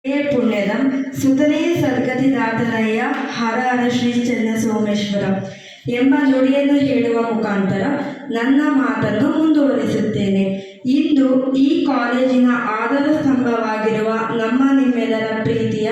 ಪುಣ್ಯದಂ ಸುತನೇ ಸದ್ಗತಿದಾತನಯ್ಯ ಹರ ಹರ ಶ್ರೀ ಚೆನ್ನ ಸೋಮೇಶ್ವರ ಎಂಬ ನುಡಿಯನ್ನು ಹೇಳುವ ಮುಖಾಂತರ ನನ್ನ ಮಾತನ್ನು ಮುಂದುವರಿಸುತ್ತೇನೆ. ಇಂದು ಈ ಕಾಲೇಜಿನ ಆಧಾರ ಸ್ತಂಭವಾಗಿರುವ ನಮ್ಮ ನಿಮ್ಮೆಲ್ಲರ ಪ್ರೀತಿಯ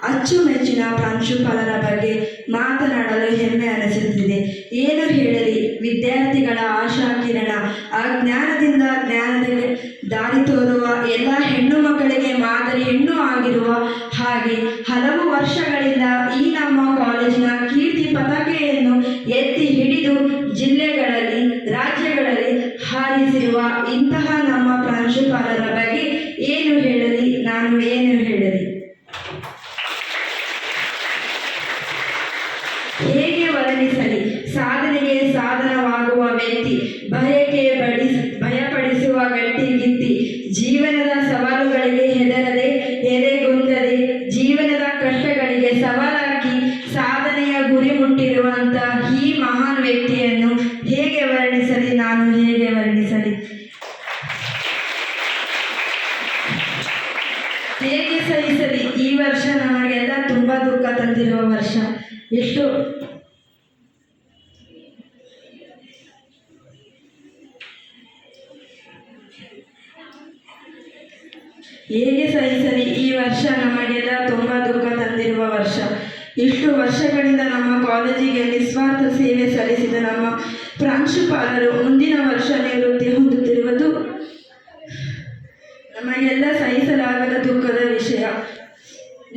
ಅಚ್ಚುಮೆಚ್ಚಿನ ಪ್ರಾಂಶುಪಾಲರ ಬಗ್ಗೆ ಮಾತನಾಡಲು ಹೆಮ್ಮೆ ಅನಿಸುತ್ತಿದೆ. ಏನು ಹೇಳಲಿ, ವಿದ್ಯಾರ್ಥಿಗಳ ಆಶಾ ಕಿರಣ, ಆ ಜ್ಞಾನದಿಂದ ಜ್ಞಾನದಲ್ಲಿ ದಾರಿ ತೋರುವ ಎಲ್ಲ ಹೆಣ್ಣು ಮಕ್ಕಳಿಗೆ ಮಾದರಿ ಹೆಣ್ಣು ಆಗಿರುವ ಹಾಗೆ ಹಲವು ವರ್ಷಗಳಿಂದ ಈ ನಮ್ಮ ಕಾಲೇಜಿನ ಕೀರ್ತಿ ಪತಾಕೆಯನ್ನು ಎತ್ತಿ ಹಿಡಿದು ಜಿಲ್ಲೆಗಳಲ್ಲಿ ರಾಜ್ಯಗಳಲ್ಲಿ ಹಾರಿಸಿರುವ ಇಂತಹ ನಮ್ಮ ಪ್ರಾಂಶುಪಾಲರ ಬಗ್ಗೆ ಏನು ಹೇಳಲಿ, ನಾನು ಏನು ಹೇಳಲಿ, ಹೇಗೆ ವರ್ಣಿಸಲಿ? ಸಾಧನೆಗೆ ಸಾಧನವಾಗುವ ವ್ಯಕ್ತಿ, ಭಯಕ್ಕೆ ಭಯಪಡಿಸುವ ಗಟ್ಟಿಗಿತ್ತಿ, ಜೀವನದ ಸವಾಲುಗಳಿಗೆ ಹೆದರದೆ ಎದೆಗುಂದದೆ ಜೀವನದ ಕಷ್ಟಗಳಿಗೆ ಸವಾಲಾಗಿ ಸಾಧನೆಯ ಗುರಿ ಮುಟ್ಟಿರುವಂಥ ಈ ಮಹಾನ್ ವ್ಯಕ್ತಿಯನ್ನು ಹೇಗೆ ವರ್ಣಿಸಲಿ, ನಾನು ಹೇಗೆ ವರ್ಣಿಸಲಿ, ಹೇಗೆ ಸಹಿಸಲಿ? ಈ ವರ್ಷ ನಮಗೆಲ್ಲ ತುಂಬ ದುಃಖ ತಂದಿರುವ ವರ್ಷ. ಎಷ್ಟು ಹೇಗೆ ಸಹಿಸಲಿ? ಈ ವರ್ಷ ನಮಗೆಲ್ಲ ತುಂಬ ದುಃಖ ತಂದಿರುವ ವರ್ಷ. ಇಷ್ಟು ವರ್ಷಗಳಿಂದ ನಮ್ಮ ಕಾಲೇಜಿಗೆ ನಿಸ್ವಾರ್ಥ ಸೇವೆ ಸಲ್ಲಿಸಿದ ನಮ್ಮ ಪ್ರಾಂಶುಪಾಲರು ಮುಂದಿನ ವರ್ಷ ನಿವೃತ್ತಿ ಹೊಂದುತ್ತಿರುವುದು ನಮಗೆಲ್ಲ ಸಹಿಸಲಾಗದ ದುಃಖದ ವಿಷಯ.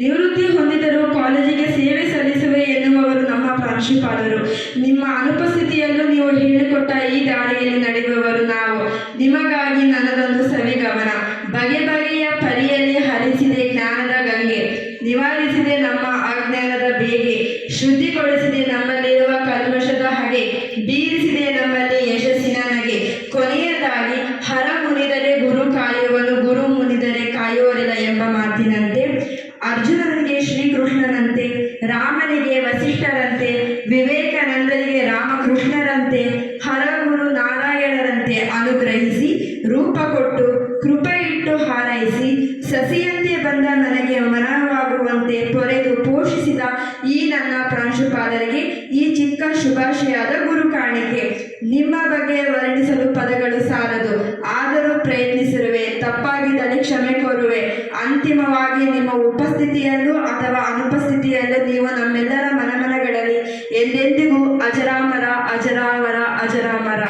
ನಿವೃತ್ತಿ ಹೊಂದಿದರೂ ಕಾಲೇಜಿಗೆ ಸೇವೆ ಸಲ್ಲಿಸುವೆ ಎನ್ನುವವರು ನಮ್ಮ ಪ್ರಾಂಶುಪಾಲರು. ನಿಮ್ಮ ಅನುಪಸ್ಥಿತಿಯಲ್ಲೂ ನೀವು ಹೇಳಿಕೊಟ್ಟ ಈ ದಾರಿಯಲ್ಲಿ ನಡೆಯುವವರು ನಾವು. ನಿಮಗಾಗಿ ನನ್ನದೊಂದು ಸವಿಗಮನ. ಬಗೆ ಬಗೆಯ ಪರಿಯಲ್ಲಿ ಹರಿಸಿದೆ ಜ್ಞಾನದ ಗಂಗೆ, ನಿವಾರಿಸಿದೆ ನಮ್ಮ ಅಜ್ಞಾನದ ಬೇಗೆ, ಶುದ್ಧಿಗೊಳಿಸಿದೆ ನಮ್ಮಲ್ಲಿರುವ ಕಲ್ಮಶದ ಹಗೆ, ಬೀರಿಸಿದೆ ನಮ್ಮಲ್ಲಿ ಯಶಸ್ಸಿನ ನಗೆ. ಕೊನೆಯದಾಗಿ ಹರ ಮುನಿದರೆ ಗುರು ಕಾಯುವನು, ಗುರು ಮುನಿದರೆ ಕಾಯುವರಿಲ್ಲ ಎಂಬ ಮಾತಿನಂತೆ ಅರ್ಜುನನಿಗೆ ಶ್ರೀಕೃಷ್ಣನಂತೆ, ರಾಮನಿಗೆ ವಸಿಷ್ಠರಂತೆ, ವಿವೇಕಾನಂದನಿಗೆ ರಾಮಕೃಷ್ಣರಂತೆ, ಹರಗುರು ನಾರಾಯಣರಂತೆ ಅನುಗ್ರಹಿಸಿ ರೂಪ ಕೊಟ್ಟು ಕೃಪೆ ಇಟ್ಟು ಹಾರೈಸಿ ಸಸಿಯಂತೆ ಬಂದ ನನಗೆ ಮನವಾಗುವಂತೆ ಪೊರೆದು ಪೋಷಿಸಿದ ಈ ನನ್ನ ಪ್ರಾಂಶುಪಾಲರಿಗೆ ಈ ಚಿಕ್ಕ ಶುಭಾಶಯದ ಗುರು ಕಾಣಿಕೆ. ನಿಮ್ಮ ಬಗ್ಗೆ ವರ್ಣಿಸಲು ಪದಗಳು ಸಾಲದು, ಆದರೂ ಪ್ರಯತ್ನಿಸಿರುವೆ. ತಪ್ಪಾಗಿದ್ದಲ್ಲಿ ಕ್ಷಮೆ ಕೋರುವೆ. ಅಂತಿಮವಾಗಿ ನಿಮ್ಮ ಉಪಸ್ಥಿತಿಯಲ್ಲೂ ಅಥವಾ ಅನುಪಸ್ಥಿತಿಯಲ್ಲೂ ನೀವು ನಮ್ಮೆಲ್ಲರ ಮನಮನಗಳಲ್ಲಿ ಎಂದೆಂದಿಗೂ ಅಜರಾಮರ, ಅಜರಾಮರ, ಅಜರಾಮರ.